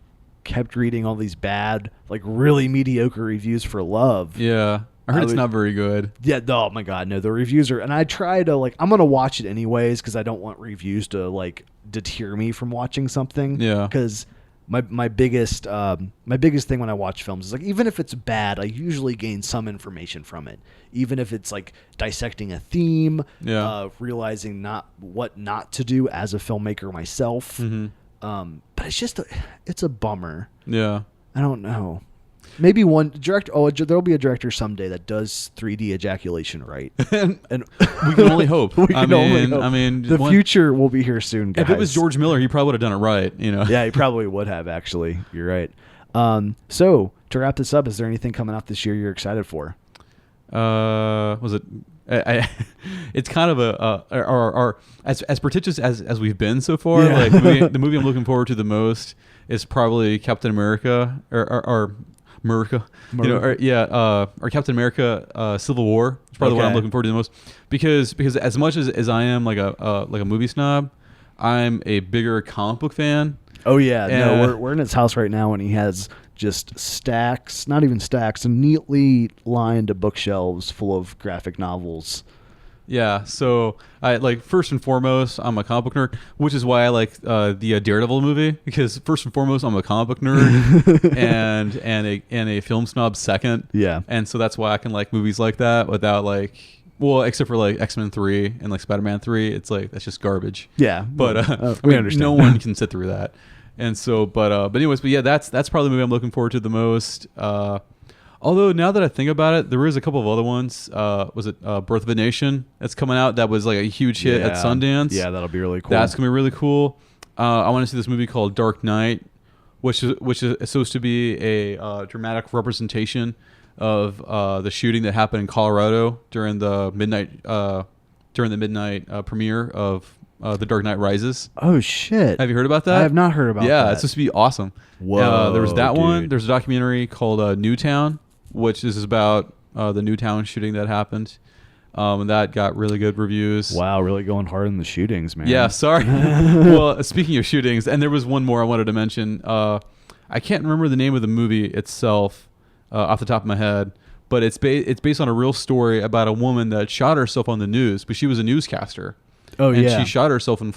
kept reading all these bad, like, really mediocre reviews for Love. Yeah. I heard it's not very good. Yeah, oh my God, no. The reviews are, and I try to, like, I'm going to watch it anyways because I don't want reviews to, like, deter me from watching something. Yeah. Because my biggest thing when I watch films is, like, even if it's bad, I usually gain some information from it. Even if it's, like, dissecting a theme, realizing what not to do as a filmmaker myself. But it's just, it's a bummer. Yeah. I don't know. Maybe one director. Oh, there'll be a director someday that does 3D ejaculation right, and we can only hope. I mean, the future will be here soon, guys. If it was George Miller, he probably would have done it right. You know. Yeah, he probably would have. Actually, you're right. So to wrap this up, is there anything coming out this year you're excited for? Was it? It's kind of as pretentious as we've been so far. Yeah. Like the movie I'm looking forward to the most is probably Captain America or America, or Captain America: Civil War. It's probably the one I'm looking forward to the most because as much as I am like a movie snob, I'm a bigger comic book fan. Oh yeah, no, we're in his house right now, and he has just stacks, not even stacks, neatly lined bookshelves full of graphic novels. Yeah, so I like first and foremost, I'm a comic book nerd, which is why I like the Daredevil movie because first and foremost, I'm a comic book nerd and a film snob second. Yeah, and so that's why I can like movies like that without like, well, except for like X-Men 3 and like Spider-Man 3, it's like that's just garbage. Yeah, but we understand. No one can sit through that, and so but yeah, that's probably the movie I'm looking forward to the most. Although now that I think about it, there is a couple of other ones. Was it Birth of a Nation that's coming out? That was like a huge hit at Sundance. Yeah, that'll be really cool. That's gonna be really cool. I want to see this movie called Dark Knight, which is supposed to be a dramatic representation of the shooting that happened in Colorado during the midnight premiere of The Dark Knight Rises. Oh shit! Have you heard about that? I have not heard about that. Yeah, it's supposed to be awesome. Whoa, there was that dude. one. There's a documentary called Newtown, which is about the Newtown shooting that happened. And that got really good reviews. Wow, really going hard in the shootings, man. Yeah, sorry. Well, speaking of shootings, and there was one more I wanted to mention. I can't remember the name of the movie itself off the top of my head, but it's based on a real story about a woman that shot herself on the news, but she was a newscaster. Oh, and yeah. she shot herself in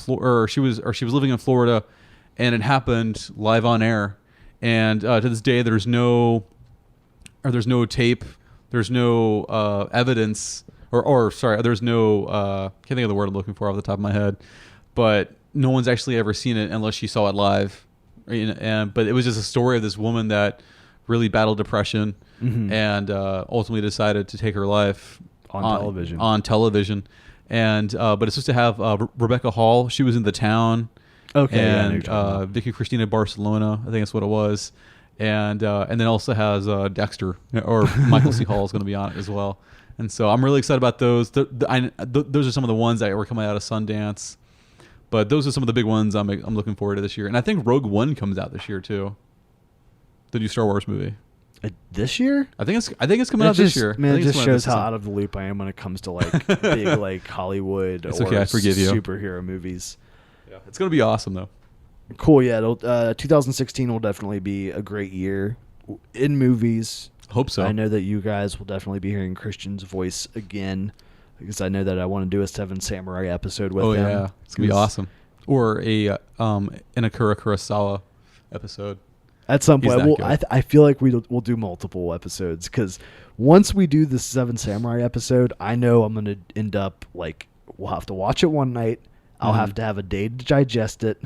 she was living in Florida, and it happened live on air. And to this day, there's no tape. there's no evidence, or sorry, there's no can't think of the word I'm looking for off the top of my head, but no one's actually ever seen it unless she saw it live. But it was just a story of this woman that really battled depression and ultimately decided to take her life on television. And but it's supposed to have Rebecca Hall. She was in The Town. Okay. And Vicky Cristina Barcelona, I think that's what it was. And then also has Dexter, or Michael C. Hall is going to be on it as well. And so I'm really excited about those. Those are some of the ones that were coming out of Sundance. But those are some of the big ones I'm looking forward to this year. And I think Rogue One comes out this year too. The new Star Wars movie. This year? I think it's coming out this year. Man, it just shows how out of the loop I am when it comes to like big like Hollywood or okay, I forgive you. Superhero movies. Yeah, it's gonna be awesome though. Cool. Yeah, 2016 will definitely be a great year in movies. Hope so. I know that you guys will definitely be hearing Christian's voice again, because I know that I want to do a Seven Samurai episode with him. Oh yeah, it's gonna be awesome. Or a an Akira Kurosawa episode. At some point, I feel like we'll do multiple episodes, because once we do the Seven Samurai episode, I know I'm going to end up like, we'll have to watch it one night. I'll have to have a day to digest it,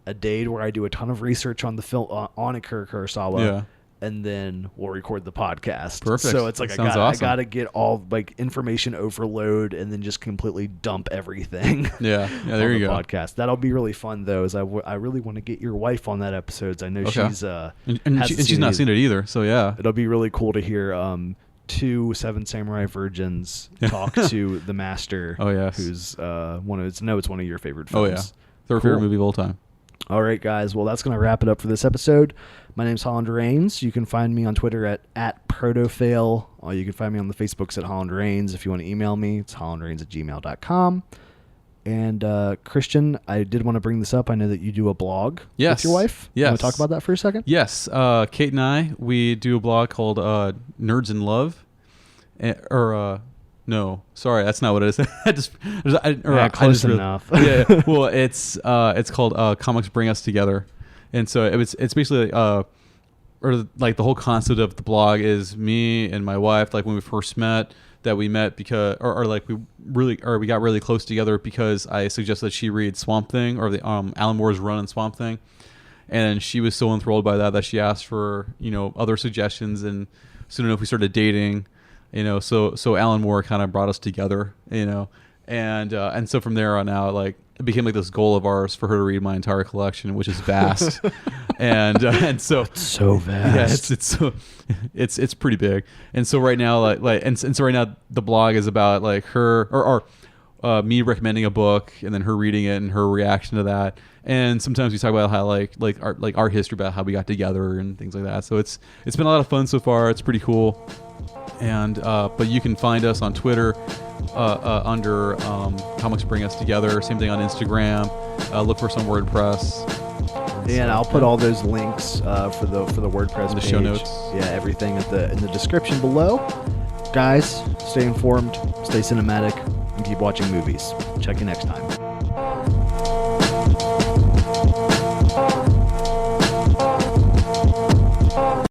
a day where I do a ton of research on the film on Akira Kurosawa, and then we'll record the podcast. Perfect. So it's like awesome. I got to get all like information overload and then just completely dump everything. Yeah, there you go. Podcast. That'll be really fun though. I really want to get your wife on that episode. I know she's and she's not seen it either. So yeah, it'll be really cool to hear two Seven Samurai virgins talk to the master. Oh yes, who's it's one of your favorite films. Oh yeah, third favorite movie of all time. All right, guys. Well, that's going to wrap it up for this episode. My name's Holland Rains. You can find me on Twitter at Protofail. Or you can find me on the Facebooks at Holland Rains. If you want to email me, it's hollandrains@gmail.com. And Christian, I did want to bring this up. I know that you do a blog with your wife. Yes. You want to talk about that for a second? Yes. Kate and I, we do a blog called Nerds in Love. No, sorry, that's not what it is. Close enough. Yeah. Well, it's called Comics Bring Us Together, and so it's basically or like the whole concept of the blog is me and my wife, like when we first met, that we met because we got really close together because I suggested that she read Swamp Thing, or the Alan Moore's run in Swamp Thing, and she was so enthralled by that she asked for other suggestions, and soon enough we started dating. So Alan Moore kind of brought us together, and so from there on out, like it became like this goal of ours for her to read my entire collection, which is vast, and so it's so vast. Yeah, it's pretty big, and so right now, so right now the blog is about like her or me recommending a book and then her reading it and her reaction to that, and sometimes we talk about how like our history about how we got together and things like that. So it's been a lot of fun so far. It's pretty cool. And but you can find us on Twitter under Comics Bring Us Together. Same thing on Instagram. Look for some WordPress. And I'll put all those links for the WordPress in the page. Show notes. Yeah, everything in the description below. Guys, stay informed, stay cinematic, and keep watching movies. Check you next time.